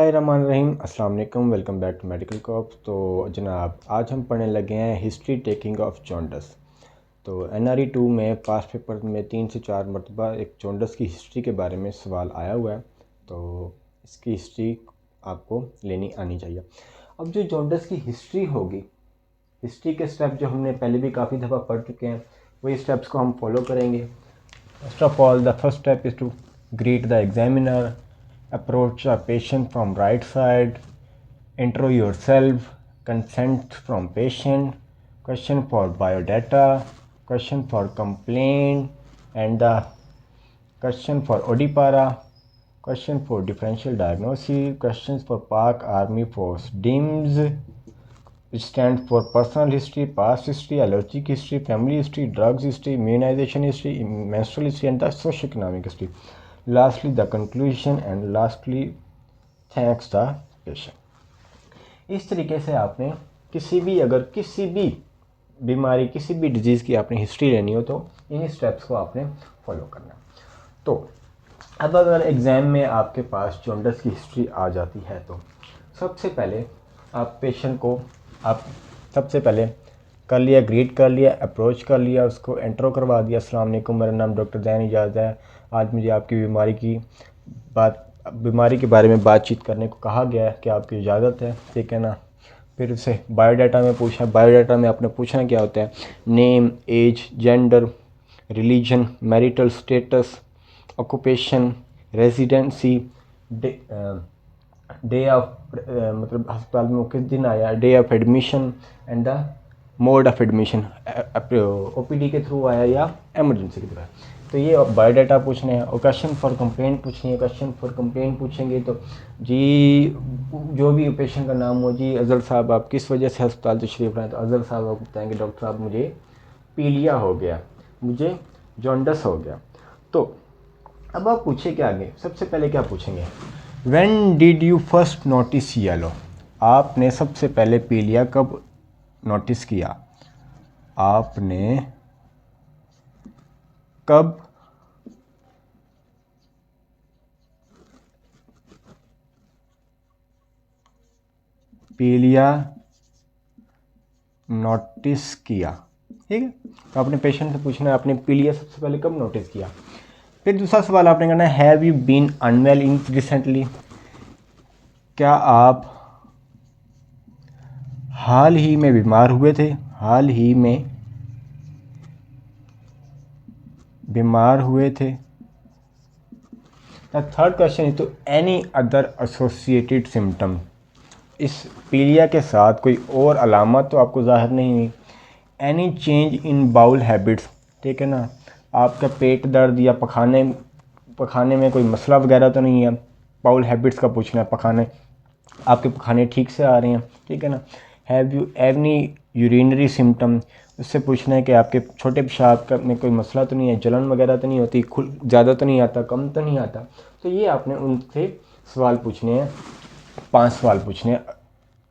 बिस्मिल्लाहिर्रहमानिर्रहीम, अस्सलाम वालेकुम। Welcome back to medical cops. तो जनाब, आज हम पढ़ने लगे हैं हिस्ट्री टेकिंग ऑफ जॉन्डस। तो NRE 2 में पास्ट पेपर में 3 से 4 मरतबा एक जॉन्डस की हिस्ट्री के बारे में सवाल आया हुआ है, तो इसकी हिस्ट्री आपको लेनी आनी चाहिए। अब जो जॉन्डस की हिस्ट्री होगी, हिस्ट्री के स्टेप जो हमने पहले भी काफ़ी दफ़ा पढ़ चुके हैं, वही स्टेप्स को हम फॉलो करेंगे। First of all, the first step is to greet the examiner, approach a patient from right side, intro yourself, consent from patient, question for biodata, question for complaint, and the question for ODPARA, question for differential diagnosis, questions for Pak Army Force DIMS, which stands for personal history, past history, allergic history, family history, drugs history, immunization history, menstrual history, and the socioeconomic history. Lastly, the conclusion, and lastly, thanks the patient. इस तरीके से आपने अगर किसी भी बीमारी, किसी भी डिजीज़ की आपने हिस्ट्री लेनी हो तो इन स्टेप्स को आपने फॉलो करना। तो अब अगर एग्ज़ाम में आपके पास जॉन्डस की हिस्ट्री आ जाती है तो सबसे पहले आप पेशेंट को सबसे पहले कर लिया, ग्रीट कर लिया, अप्रोच कर लिया, उसको इंट्रो करवा दिया। अस्सलाम वालेकुम, मेरा नाम डॉक्टर ज़ैन इजाज़ है। आज मुझे आपकी बीमारी के बारे में बातचीत करने को कहा गया है कि आपकी इजाज़त है, ठीक है ना। फिर उसे बायोडाटा में पूछा। बायोडाटा में आपने पूछना क्या होता है, name, age, gender, religion, marital status, occupation, residency, day of मतलब अस्पताल में किस दिन आया, day of admission, and the mode of admission, OPD के थ्रू आया या एमरजेंसी के थ्रू आया। तो ये बायोडाटा पूछने हैं। और क्वेश्चन फॉर कंप्लेंट पूछनी है। क्वेश्चन फॉर कंप्लेंट पूछेंगे तो जी जो भी पेशेंट का नाम हो, जी अजहर साहब आप किस वजह से अस्पताल तशरीफ़ लाए, तो अजहर साहब आपको बताएंगे डॉक्टर साहब मुझे पीलिया हो गया, मुझे जॉन्डस हो गया। तो अब आप पूछे क्या आगे, सबसे पहले क्या पूछेंगे, when did you first notice yellow, आपने सबसे पहले पीलिया कब नोटिस किया, आपने कब पीलिया नोटिस किया, ठीक है। तो आपने पेशेंट से पूछना है आपने पीलिया सबसे पहले कब नोटिस किया। फिर दूसरा सवाल आपने करना है, have you been unwell in recently, क्या आप हाल ही में बीमार हुए थे, हाल ही में बीमार हुए थे। The third question is to any other associated symptom, इस पीलिया के साथ कोई और अलामत तो आपको ज़ाहिर नहीं हुई। Any change in bowel habits, ठीक है ना, आपका पेट दर्द या पखाने में कोई मसला वगैरह तो नहीं है। बाउल हैबिट्स का पूछना है, आपके पखाने ठीक से आ रहे हैं, ठीक है ना। Have you any urinary symptom, उससे पूछना है कि आपके छोटे पेशाब में कोई मसला तो नहीं है, जलन वगैरह तो नहीं होती, ज़्यादा तो नहीं आता, कम तो नहीं आता। तो ये आपने उनसे सवाल पूछने हैं, 5 सवाल पूछने हैं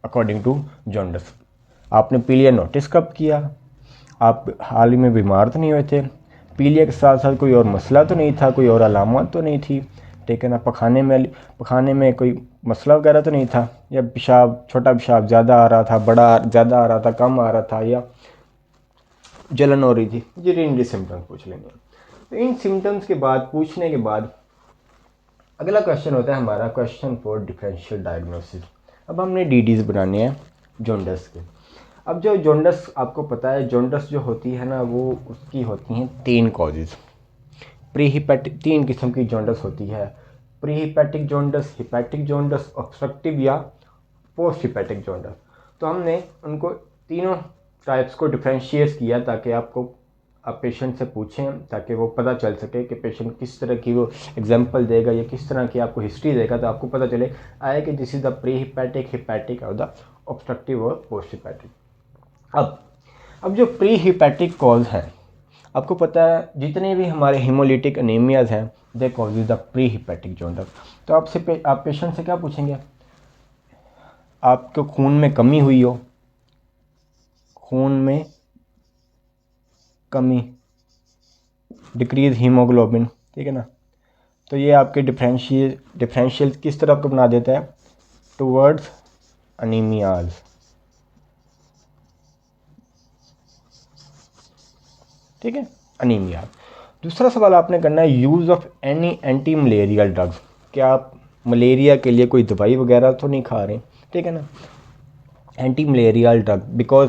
अकॉर्डिंग टू जॉन्डस। आपने पीलिया नोटिस कब किया, आप हाल ही में बीमार तो नहीं हुए थे, पीलिया के साथ साथ कोई और मसला तो नहीं था, कोई और अलामत तो नहीं थी, ठीक है ना, पखाने में कोई मसला वगैरह तो नहीं था, या छोटा पेशाब ज़्यादा आ रहा था, बड़ा ज़्यादा आ रहा था, कम आ रहा था, या जलन हो रही थी। यूरिनरी सिम्टम्स पूछ लेंगे। तो इन सिम्टम्स के बाद पूछने के बाद अगला क्वेश्चन होता है हमारा क्वेश्चन फॉर डिफरेंशियल डायग्नोसिस। अब हमने DDs बनाने हैं जॉन्डस के। अब जो जॉन्डस आपको पता है, जॉन्डस जो होती है ना, वो उसकी होती हैं 3 कॉजेज़। प्री हिपैटिक 3 किस्म की जॉन्डस होती है, pre hepatic jaundice, hepatic jaundice, obstructive या पोस्ट हिपैटिक जॉन्डस। तो हमने उनको तीनों टाइप्स को डिफ्रेंशिएट किया ताकि आप पेशेंट से पूछें, ताकि वो पता चल सके कि पेशेंट किस तरह की वो एग्जांपल देगा या किस तरह की आपको हिस्ट्री देगा, तो आपको पता चले आए कि this is the pre hepatic, hepatic और द ऑब्स्ट्रक्टिव और पोस्ट हिपैटिक। अब जो प्री हिपैटिक कॉज है, आपको पता है जितने भी हमारे हीमोलिटिक एनीमियाज हैं they cause the pre hepatic jaundice. तो आप पेशेंट से क्या पूछेंगे, आपको खून में कमी हुई हो, खून में कमी, डिक्रीज हीमोग्लोबिन, ठीक है ना। तो ये आपके डिफरेंशियल किस तरह को बना देता है, टूवर्ड्स अनीमियाज। ठीक है, अनीमिया। दूसरा सवाल आपने करना है use of any anti malarial drugs. क्या आप मलेरिया के लिए कोई दवाई वगैरह तो नहीं खा रहे, ठीक है ना। एंटी मलेरियल ड्रग बिकॉज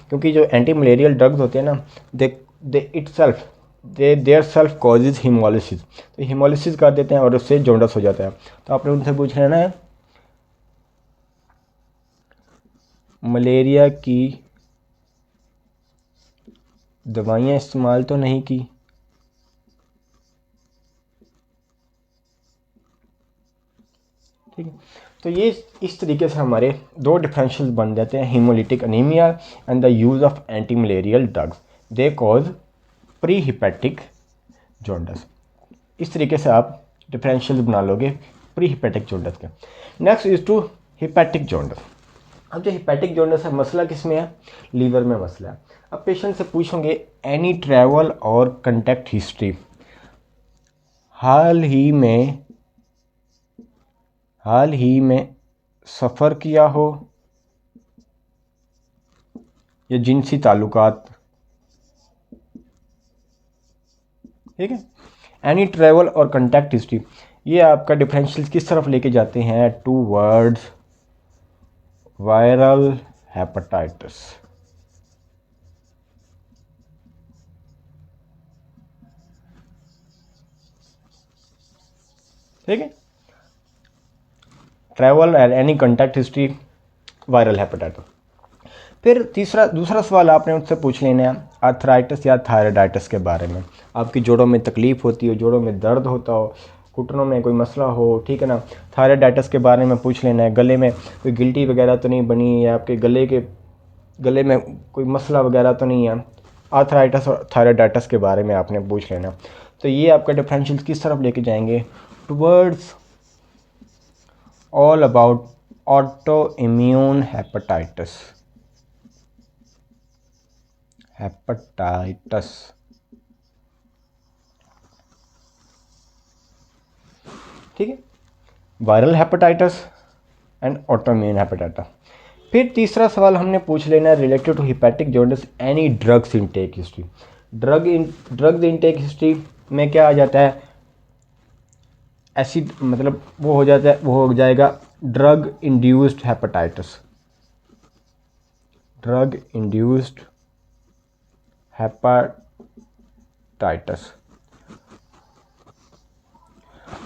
क्योंकि जो एंटी मलेरियल ड्रग्स होते हैं ना they it self their self causes haemolysis, तो हीमोलिसिस कर देते हैं और उससे जॉन्डिस हो जाता है। तो आपने उनसे पूछ लेना है मलेरिया की दवाइयाँ इस्तेमाल तो नहीं की। ठीक है, तो ये इस तरीके से हमारे दो डिफरेंशियल बन जाते हैं, hemolytic anemia and the use of anti malarial drugs they cause pre hepatic jaundice. इस तरीके से आप डिफरेंशियल बना लोगे प्री हिपैटिक जॉन्डिस के। Next is to hepatic jaundice. अब जो हिपैटिक जॉन्डिस है मसला किस में है, लीवर में मसला है। अब पेशेंट से पूछोगे एनी ट्रैवल और कंटैक्ट हिस्ट्री, हाल ही में सफ़र किया हो या जिनसी ताल्लुकात। ठीक है, एनी ट्रैवल और कंटैक्ट हिस्ट्री ये आपका डिफरेंशियल किस तरफ लेके जाते हैं, टू वर्ड्स वायरल हेपेटाइटिस। ठीक है, travel and any contact history viral hepatitis. फिर दूसरा सवाल आपने उससे पूछ लेना है आर्थराइटिस या थायराइडाइटिस के बारे में। आपकी जोड़ों में तकलीफ़ होती हो, जोड़ों में दर्द होता हो, घुटनों में कोई मसला हो, ठीक है ना। थायराइडाइटिस के बारे में पूछ लेना है, गले में कोई गिल्टी वगैरह तो नहीं बनी या आपके गले में कोई मसला वगैरह तो नहीं है। आर्थराइटिस और थायराइडाइटिस के बारे में आपने पूछ लेना। तो ये आपका डिफरेंशियल किस तरफ लेके जाएंगे, towards all about auto immune hepatitis. ठीक है, viral hepatitis and autoimmune hepatitis. फिर तीसरा सवाल हमने पूछ लेना है related to hepatic jaundice any drugs intake history. Drugs intake history में क्या आ जाता है, एसिड मतलब वो हो जाएगा drug induced hepatitis. Drug induced hepatitis.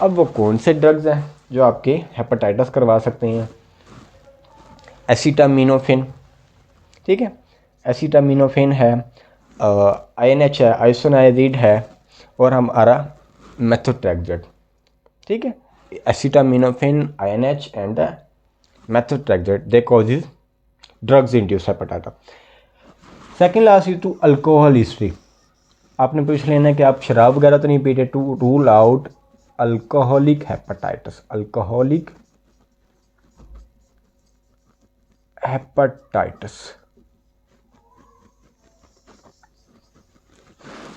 अब वो कौन से ड्रग्स हैं जो आपके हेपेटाइटिस करवा सकते हैं, एसिटामिनोफेन। ठीक है, एसिटामिनोफेन है, INH है, आइसोनाइजिड है और हमारा मेथोट्रेक्सेट। ठीक है, acetaminophen, INH and methotrexate they causes drugs induced hepatitis. Second last is to alcohol history. आपने पूछ लेना है कि आप शराब वगैरह तो नहीं पीते, to rule out alcoholic hepatitis. Alcoholic hepatitis.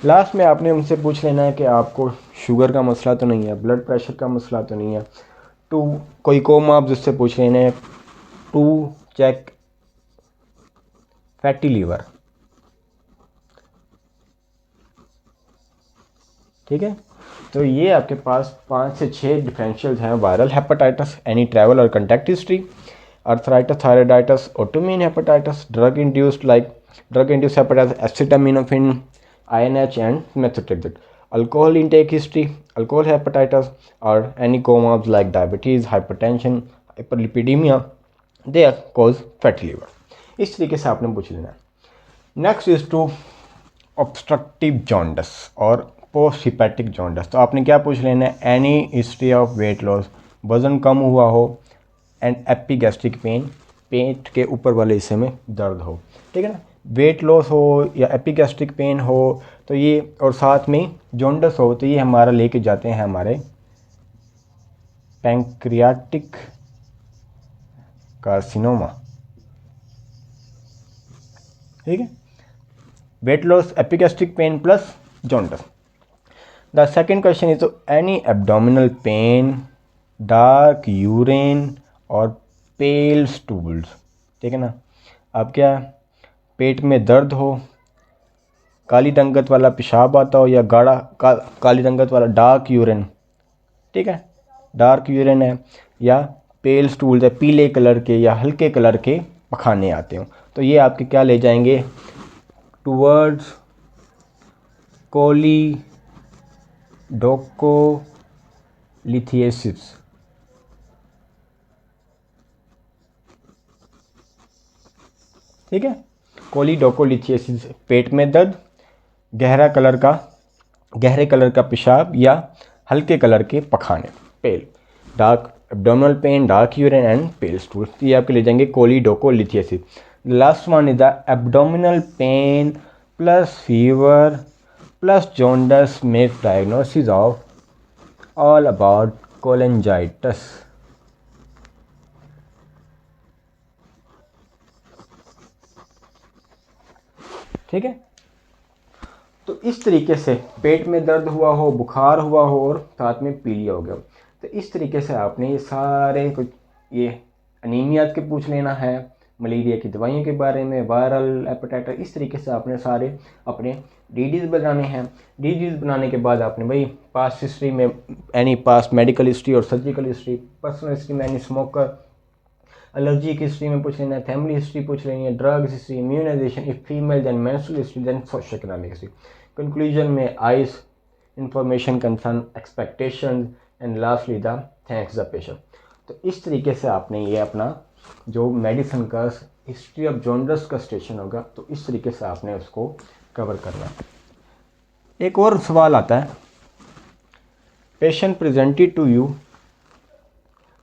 Last में आपने उनसे पूछ लेना है कि आपको शुगर का मसला तो नहीं है, ब्लड प्रेशर का मसला तो नहीं है। टू कोई कोमाब्स उससे पूछ लेने हैं, टू चेक फैटी लीवर। ठीक है, तो ये आपके पास 5 से 6 डिफरेंशियल्स हैं, वायरल हेपेटाइटिस, एनी ट्रैवल और contact history, arthritis, thyroiditis, autoimmune hepatitis, drug induced hepatitis, acetaminophen, INH and methotrexate, alcohol intake history, alcohol hepatitis और any comorbs like diabetes, hypertension, hyperlipidaemia they cause fatty liver. इस तरीके से आपने पूछ लेना है। Next is to obstructive jaundice और post hepatic jaundice. तो आपने क्या पूछ लेना है, any history of weight loss, वज़न कम हुआ हो एंड एपिगैस्ट्रिक पेन, पेट के ऊपर वाले हिस्से में दर्द हो। ठीक है ना, वेट लॉस हो या एपिगैस्ट्रिक पेन हो तो ये, और साथ में जॉन्डिस हो तो ये हमारा लेके जाते हैं हमारे पैंक्रियाटिक कार्सिनोमा। ठीक है, weight loss, epigastric pain plus jaundice. The second question is any abdominal pain, dark urine or pale stools, ठीक है ना। अब क्या पेट में दर्द हो, काली रंगत वाला पेशाब आता हो या गाढ़ा काली रंगत वाला डार्क यूरिन, ठीक है, डार्क यूरिन है, या पेल स्टूल्स है, पीले कलर के या हल्के कलर के पखाने आते हो, तो ये आपके क्या ले जाएंगे टूवर्ड्स कोलिडोकोलिथिएसिस। ठीक है, कोलिडोकोलिथिएसिस, पेट में दर्द, गहरे कलर का पेशाब या हल्के कलर के पखाने, pale, dark abdominal pain, dark urine and pale stool, ये आपके ले जाएंगे choledocholithiasis. Last one is the abdominal pain plus fever plus jaundice make diagnosis of all about cholangitis। ठीक है, तो इस तरीके से पेट में दर्द हुआ हो, बुखार हुआ हो और साथ में पीलिया हो गया, तो इस तरीके से आपने ये सारे कुछ ये अनीमिया के पूछ लेना है, मलेरिया की दवाइयों के बारे में, वायरल हेपेटाइटिस, इस तरीके से आपने सारे अपने डीडीज़ बनाने हैं। डीडीज़ बनाने के बाद आपने भाई पास्ट हिस्ट्री में एनी पास्ट मेडिकल हिस्ट्री और सर्जिकल हिस्ट्री, पर्सनल हिस्ट्री में एनी स्मोकर, एलर्जी की हिस्ट्री में पूछ लेना है, फैमिली हिस्ट्री पूछ लेनी है, drugs history, immunization if female, then menstrual history, then social economic history, conclusion में ICE information concern expectation and lastly the thanks the patient. तो इस तरीके से आपने ये अपना जो मेडिसिन का हिस्ट्री ऑफ जॉन्डिस का स्टेशन होगा, तो इस तरीके से आपने उसको कवर करना है। एक और सवाल आता है, patient presented to you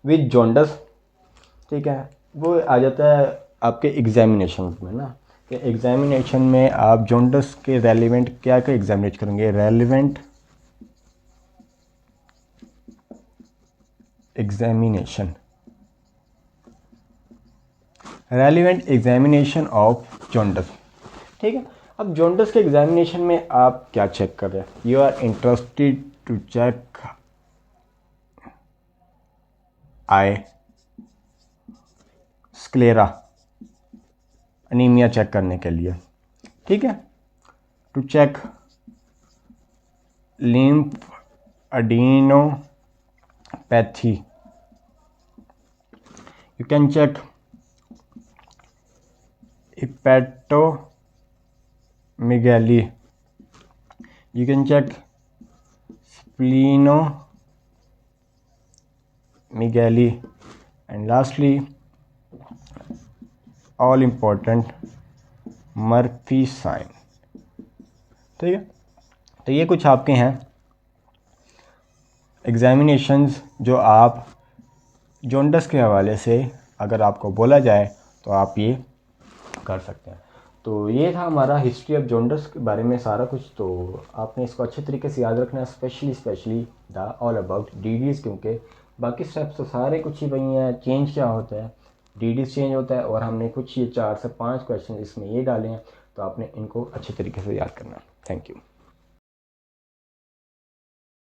with jaundice, ठीक है, वो आ जाता है आपके एग्जामिनेशन में ना, कि एग्जामिनेशन में आप जॉन्डिस के रेलिवेंट क्या क्या एग्जामिनेट करेंगे, रेलिवेंट एग्जामिनेशन ऑफ जॉन्डिस। ठीक है, अब जॉन्डिस के एग्जामिनेशन में आप क्या चेक कर रहे हैं, you are interested to check eye sclera, anemia check करने के लिए, ठीक है, to check lymph adenopathy, you can check hepatomegaly, you can check splenomegaly, and lastly all important Murphy sign. ठीक है, तो ये कुछ आपके हैं एग्जामिनेशंस जो आप जॉन्डिस के हवाले से अगर आपको बोला जाए तो आप ये कर सकते हैं। तो ये था हमारा हिस्ट्री ऑफ जॉन्डिस के बारे में सारा कुछ, तो आपने इसको अच्छे तरीके से याद रखना है, स्पेशली द ऑल अबाउट डीडीज़, क्योंकि बाकी स्टेप्स तो सारे कुछ ही वही हैं। चेंज क्या होता है, डीडीज़ चेंज होता है, और हमने कुछ ये 4 से 5 क्वेश्चन इसमें ये डाले हैं, तो आपने इनको अच्छे तरीके से याद करना है। Thank you.